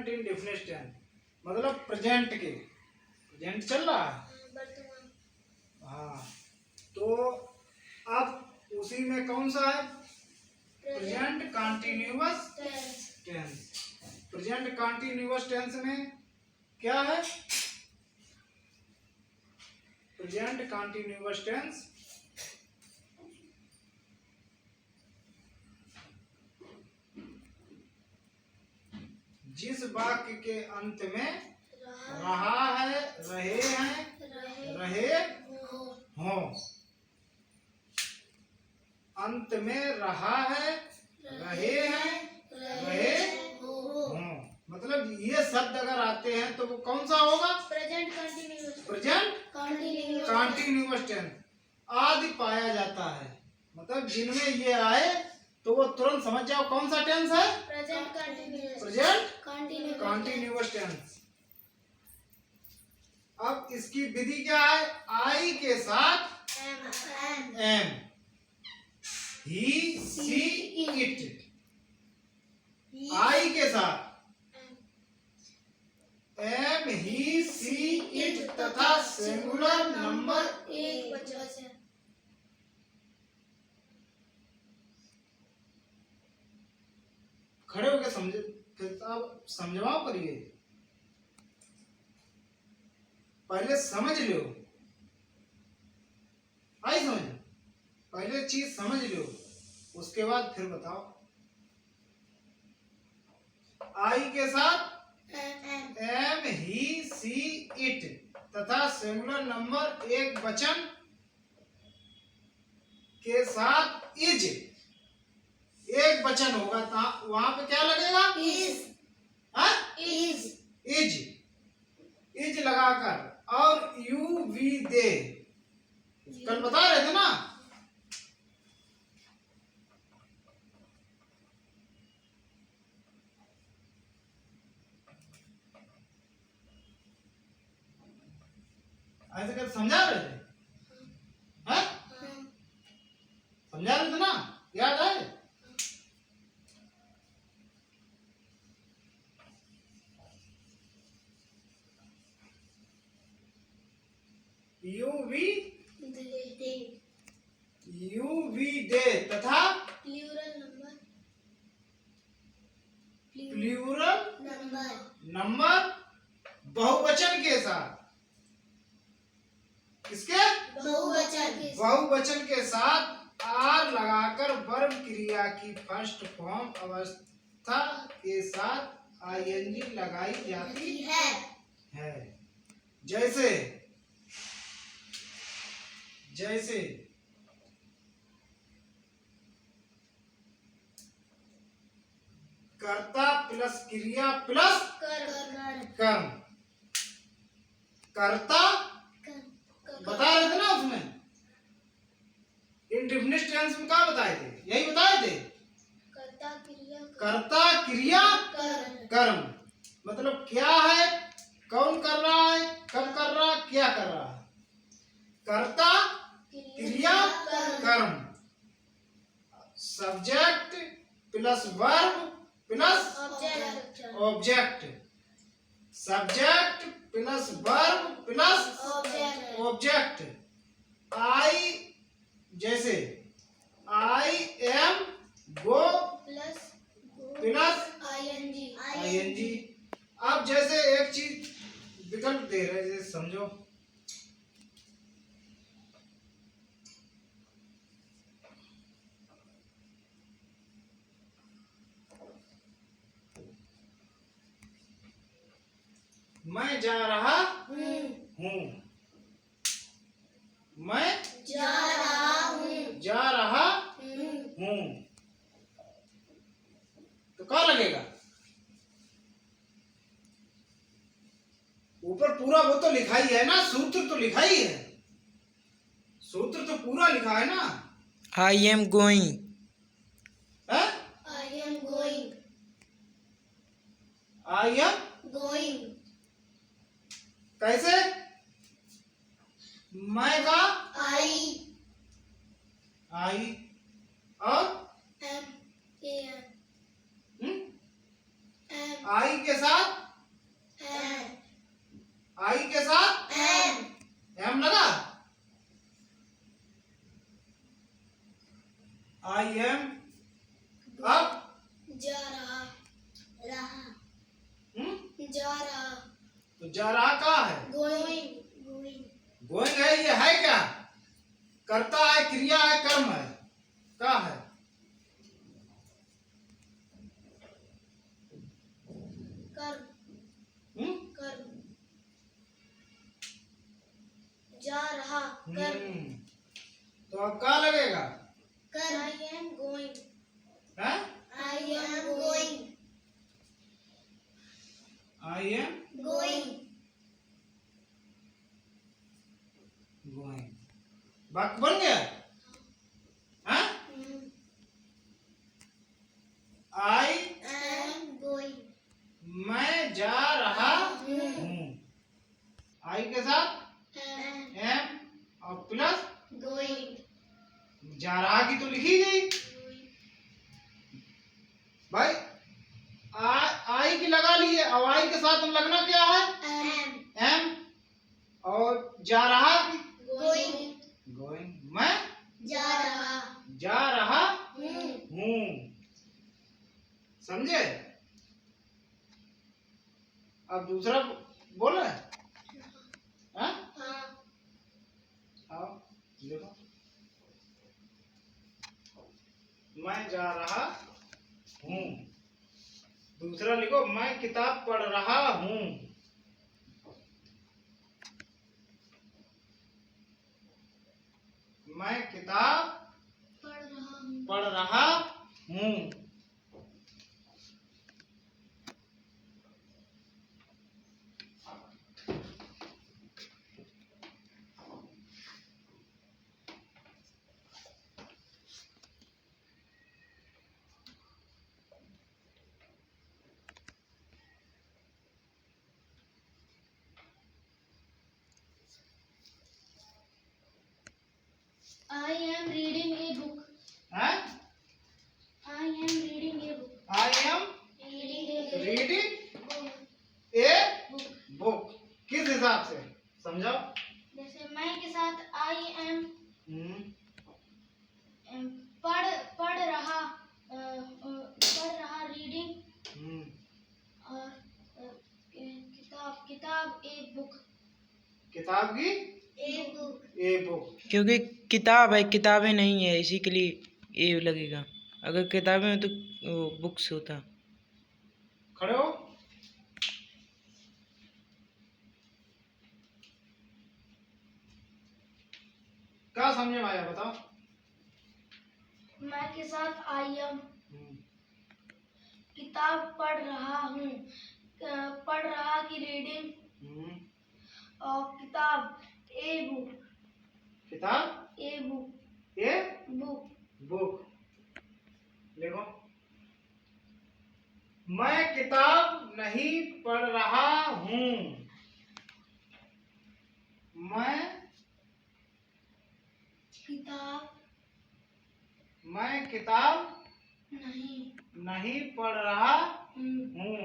Present indefinite tense मतलब present के, present चल रहा है। हाँ, तो अब उसी में कौन सा है? Present continuous tense. Present continuous tense में क्या है? प्रेजेंट कंटिन्यूअस टेंस जिस वाक्य के अंत में रहा है, रहे हैं, रहे हो, अंत में रहा है, रहे हैं, रहे हो, मतलब ये शब्द अगर आते हैं तो वो कौन सा होगा? Present continuous. Present continuous tense आदि पाया जाता है। मतलब जिनमें ये आए तो वो तुरंत समझ जाओ कौन सा टेंस है? Present continuous. Present continuous tense. अब इसकी विधि क्या है? आई के साथ एम, ही, सी, इट। आई के साथ एम, ही, सी, इट तथा सिंगुलर नंबर एक वचन। खड़े होकर समझे, अब समझवाओ करिए, पहले समझ लो, आई समझ, पहले चीज समझ लो उसके बाद फिर बताओ। आई के साथ एम, ही, सी, इट तथा सिंगुलर नंबर एक वचन के साथ इज, एक वचन होगा तो वहां पे क्या लगेगा? इज लगाकर, और यू, वी, दे कल बता रहे थे ना। ऐसे कर समझा रहे थे, हैं? समझा रहे थे ना, याद है? यू वी दे तथा प्लूरल नंबर बहुवचन के साथ, किसके? बहुवचन के साथ आर लगाकर वर्ब क्रिया की फर्स्ट फॉर्म अवस्था के साथ आईएनजी लगाई जाती है। जैसे जैसे कर्ता प्लस क्रिया प्लस कर्म। कर्ता बता रहे थे ना उसमें, इंडेफिनिट टेंस में क्या बताए थे? यही बताए थे, कर्ता क्रिया कर्म। मतलब क्या है, कौन कर रहा है, कब कर रहा है, क्या कर रहा है? कर्ता क्रिया कर्म, subject plus verb plus object, subject plus verb plus object. I जैसे I am go plus ING. अब जैसे एक चीज विकल्प दे रहे हैं, जैसे समझो, मैं जा रहा हूँ, मैं जा रहा हूँ, तो क्या लगेगा? ऊपर पूरा वो तो लिखा ही है ना, सूत्र तो लिखा ही है, सूत्र तो पूरा लिखा है ना। I am going, I am कैसे? मैं का आई और आई के साथ आई एम अब जा रहा रहा जा रहा तो जा रहा कहाँ है? गोइंग गोइंग गोइंग है, ये है क्या? करता है, क्रिया है, कर्म है, क्या है? कर्म कर्म जा रहा कर्म तो अब क्या लगेगा? कर आई एम गोइंग है? I am going I am going going. वाक्य बन गया? हाँ? आई एम गोइंग मैं जा रहा हूँ। आई के साथ एम और प्लस गोइंग जा रहा की तो लिखी गई भाई। आई की लगा लिए, अब आई के साथ हम लगना क्या है? एम और जा रहा की गोइंग गोइंग। मैं जा रहा हूँ। समझे? अब दूसरा बोले? हाँ? हाँ आओ देखो, मैं जा रहा हूँ। दूसरा लिखो, मैं किताब पढ़ रहा हूँ। मैं किताब पढ़ रहा हूँ। I am reading a book. हैं? I am reading a book. I am Reading reading book. A Book. Book. किस हिसाब से समझाओ? जैसे मैं के साथ I am हम्म पढ़ रहा रीडिंग और किताब एक बुक किताब की एक बुक ए बुक। क्योंकि किताब है, किताबें नहीं है, इसी के लिए ये लगेगा। अगर किताबें हो तो बुक्स होता। खड़े हो। क्या समझे में आया बताओ? मैं के साथ आई एम किताब पढ़ रहा हूँ, पढ़ रहा की रीडिंग और किताब ए बुक किताब a book a book book. देखो, मैं किताब नहीं पढ़ रहा हूँ। मैं किताब नहीं पढ़ रहा हूँ।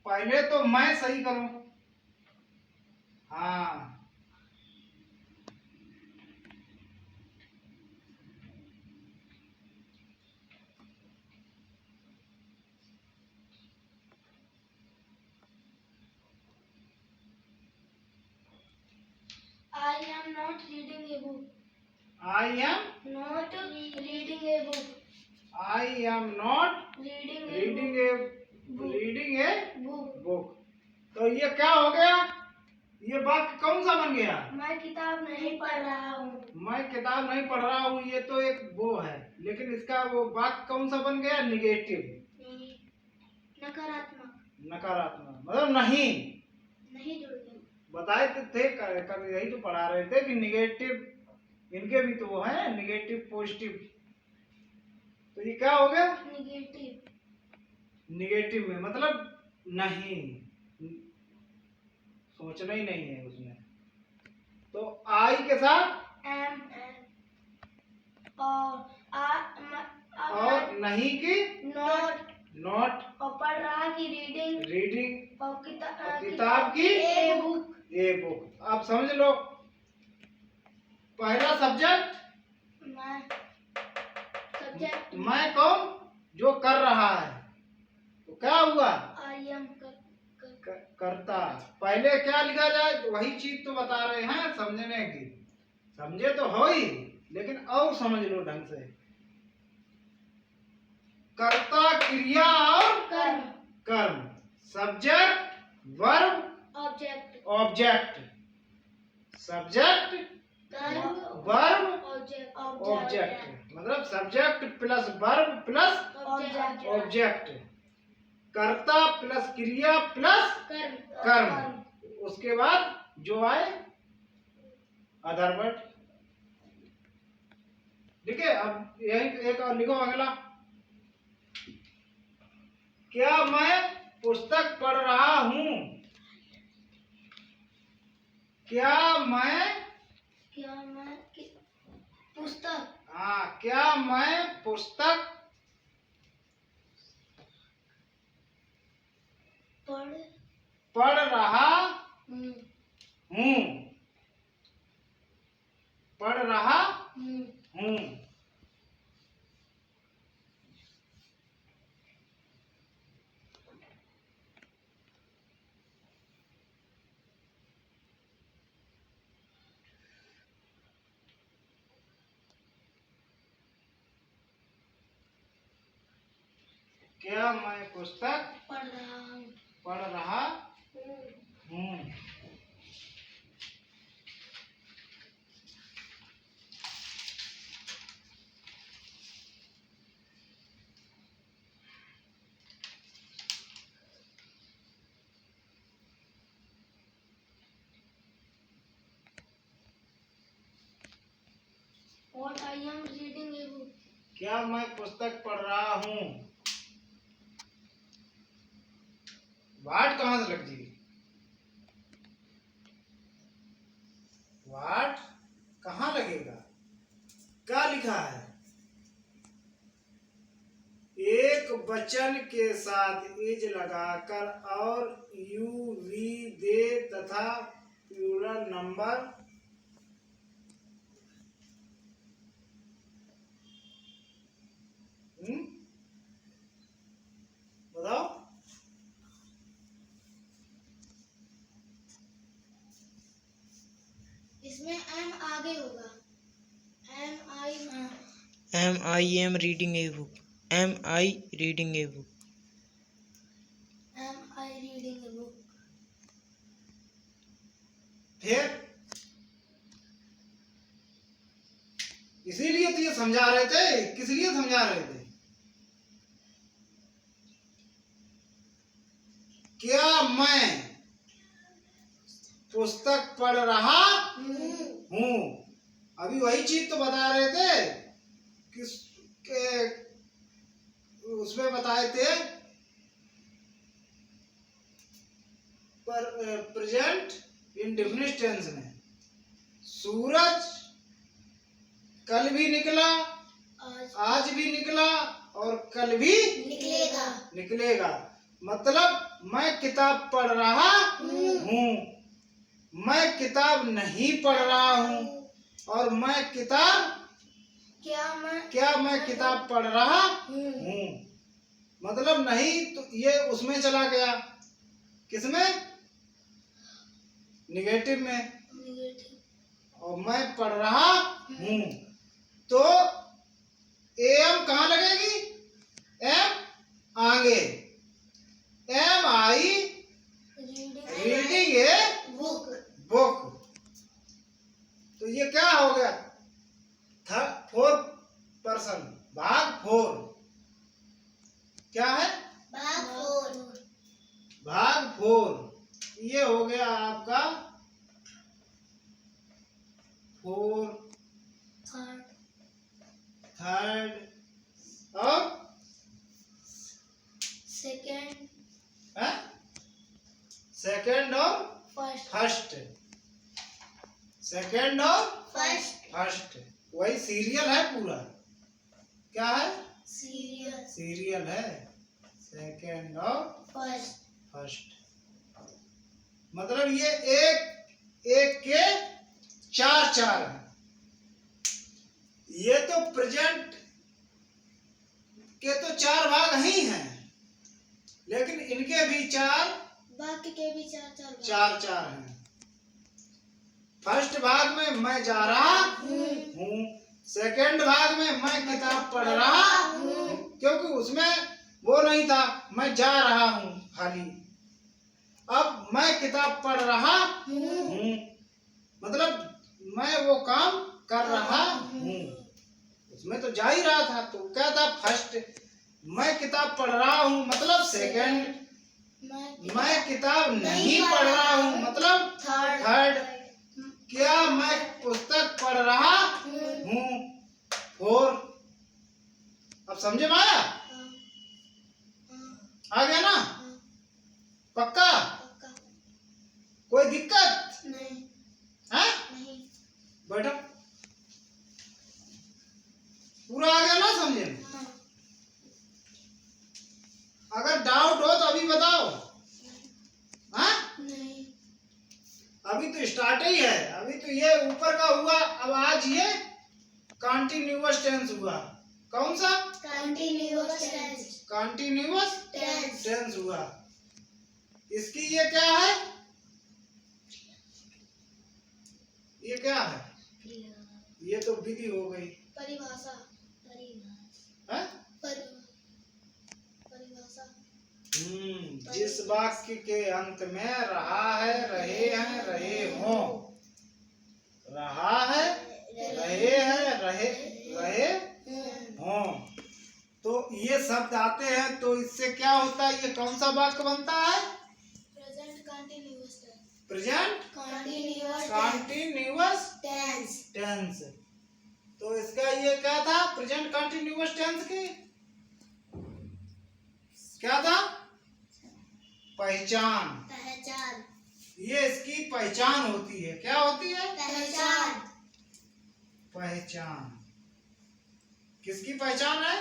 पहले तो मैं सही करूं। हाँ, I am not reading a book. I am Not reading a book. I am not Reading reading A book. Book. तो ये क्या हो गया? ये वाक्य कौन सा बन गया? मैं किताब नहीं पढ़ रहा हूँ। मैं किताब नहीं पढ़ रहा हूँ, ये तो एक वो है, लेकिन इसका वो वाक्य कौन सा बन गया? निगेटिव, नकारात्मक नकारात्मक, मतलब नहीं जुड़ गया। बताए तो थे, कल यही तो पढ़ा रहे थे कि निगेटिव इनके भी तो वो है, निगेटिव पॉजिटिव। तो ये क्या हो गया? निगेटिव में मतलब नहीं, सोचना ही नहीं है उसमें। तो आई के साथ एम और और नहीं की नॉट नोट और पढ़ रहा की रीडिंग रीडिंग और किताब की ए बुक ए बुक। आप समझ लो, पहला सब्जेक्ट मैं सब्जेक्ट मैं कौन, जो कर रहा है, तो क्या हुआ, आई एम करता। पहले क्या लिखा जाए, वही चीज तो बता रहे हैं समझने की। समझे तो हो ही, लेकिन और समझ लो ढंग से। कर्ता क्रिया और कर्म कर्म, subject verb object object, subject कर्म वर्ब ऑब्जेक्ट ऑब्जेक्ट, मतलब subject plus verb plus object object, कर्ता प्लस क्रिया प्लस कर्म, उसके बाद जो आए अदर वर्ड। ठीक है, अब यही एक और लिखो अगला। क्या मैं पुस्तक पढ़ रहा हूँ, क्या मैं पुस्तक हाँ, क्या मैं पुस्तक पढ़ रहा हूँ हूँ, पढ़ रहा हूँ। क्या मैं पुस्तक पढ़ रहा हूँ। What I am reading a book. क्या मैं पुस्तक पढ़ रहा हूँ, वाट कहाँ से लग जाएगी, वाट कहाँ लगेगा, क्या लिखा है, एक वचन के साथ इज लगाकर और यू वी दे तथा प्लूरल नंबर बताओ। इसमें एम आगे होगा, am I am reading a book, am I reading a book, am I reading a book. फिर इसीलिए तो ये समझा रहे थे, किस लिए समझा रहे थे, क्या मैं पुस्तक पढ़ रहा हूँ। अभी वही चीज तो बता रहे थे कि उसमें बताए थे पर प्रेजेंट इंडेफिनिट टेंस में। सूरज कल भी निकला, आज भी निकला और कल भी निकलेगा। मतलब मैं किताब पढ़ रहा हूँ, मैं किताब नहीं पढ़ रहा हूँ, और मैं किताब क्या मैं किताब पढ़ रहा हूँ। मतलब नहीं तो ये उसमें चला गया, किसमें, निगेटिव में, और मैं पढ़ रहा हूँ तो एम कहाँ लगेगी, एम आगे, am I reading a book. तो ये क्या हो गया, फोर्थ पर्सन, भाग 4। क्या है, भाग 4। ये हो गया आपका 4, थर्ड और सेकंड और फर्स्ट, सेकंड और फर्स्ट। वही सीरियल है पूरा, क्या है, सीरियल है, सेकेंड और फर्स्ट। फर्स्ट। मतलब ये एक एक के चार चार हैं। ये तो प्रेजेंट के तो चार भाग ही हैं, लेकिन इनके भी चार बाकी के भी चार चार चार चार हैं। फर्स्ट भाग में मैं जा रहा हूँ, सेकेंड भाग में मैं किताब पढ़ रहा हूँ, क्योंकि उसमें वो नहीं था, मैं जा रहा हूँ खाली। अब मैं किताब पढ़ रहा हूँ, मतलब मैं वो काम कर रहा हूँ। उसमें तो जा ही रहा था, तो क्या था फर्स्ट। मैं किताब पढ़ रहा हूँ मतलब सेकंड। मैं किताब नहीं पढ़ रहा हूँ मतलब थर्ड। क्या मैं पुस्तक पढ़ रहा हूँ फोर। अब समझे माया? आ गया ना? पक्का? कोई दिक्कत नहीं। है? नहीं। बैठो। पूरा आ गया ना समझे? अगर डाउट हो तो अभी बताओ। हाँ? नहीं। अभी तो स्टार्ट ही है। अभी तो ये ऊपर का हुआ, अब आज ये कंटिन्यूअस टेंस हुआ। कौन सा? Continuous tense. कंटिन्यूअस टेंस हुआ। इसकी ये क्या है? ये क्या है? ये तो विधि हो गई। परिभाषा। है? परिभाषा। जिस वाक्य के अंत में रहा है, रहे हैं, रहे हों, रहा है, रहे हैं, रहे हों, तो ये शब्द आते हैं, तो इससे क्या होता है? ये कौन सा वाक्य बनता है? Present continuous tense. Present continuous tense. तो इसका ये क्या था? प्रेजेंट कंटिन्यूअस टेंस की क्या था? पहचान। ये इसकी पहचान होती है। क्या होती है? पहचान। किसकी पहचान है?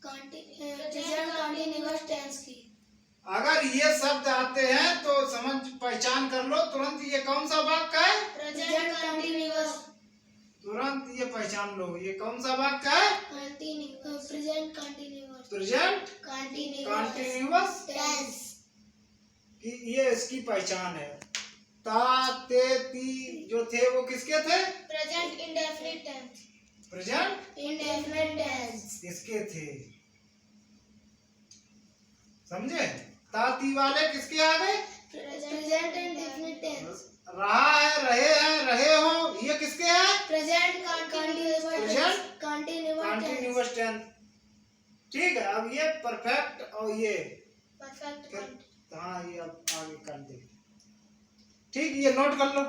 प्रेजेंट कंटिन्यूअस टेंस की। अगर ये शब्द आते हैं तो समझ पहचान कर लो तुरंत, ये कौन सा वाक्य है? Present continuous. तुरंत ये पहचान लो, ये कौन सा वाक्य है? Present continuous. Present continuous tense. कि ये इसकी पहचान है। ता ते ती जो थे वो किसके थे? Present indefinite tense. Present indefinite tense इसके थे। समझे? ता ती वाले किसके आ गए? Present indefinite tense. रहा है, रहे हैं, रहे हो, ये किसके हैं? Present continuous tense. ठीक है। अब ये परफेक्ट और ये परफेक्ट। हाँ, ये अब आगे कर दे। ठीक, ये नोट कर लो।